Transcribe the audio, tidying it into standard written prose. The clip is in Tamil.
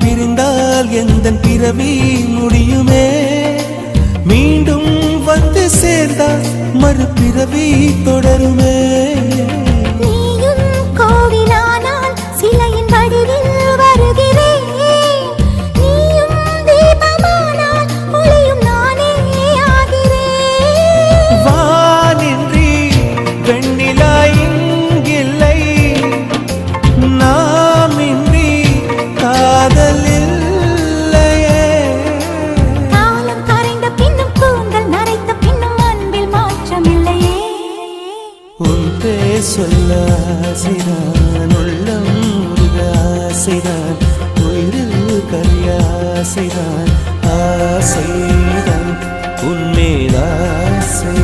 பிரிந்தால் எந்தன் பிறவி முடியுமே மீண்டும் வந்து சேர்ந்தால் மறுபிறவி தொடருமே நீயும் கோவிலானால் சிலையின் வடிவில் வருகிறேன் நீயும் தீபமானால் ஒளியும் நானே ஆகிறேன் வானின்றி வெண்ணிலா இங்கில்லை நாமின்றி காதல் இல்லையே காலம் கரைந்த பின்னும் கூந்தல் நரைத்த பின்னும் அன்பில் மாற்றமில்லையே உன் பேர் சொல்ல ஆசைதான் உள்ளம் முருக ஆசைதான் உயிரில் கரிய ஆசைதான் ஆசைதான் உன்மேல் ஆசை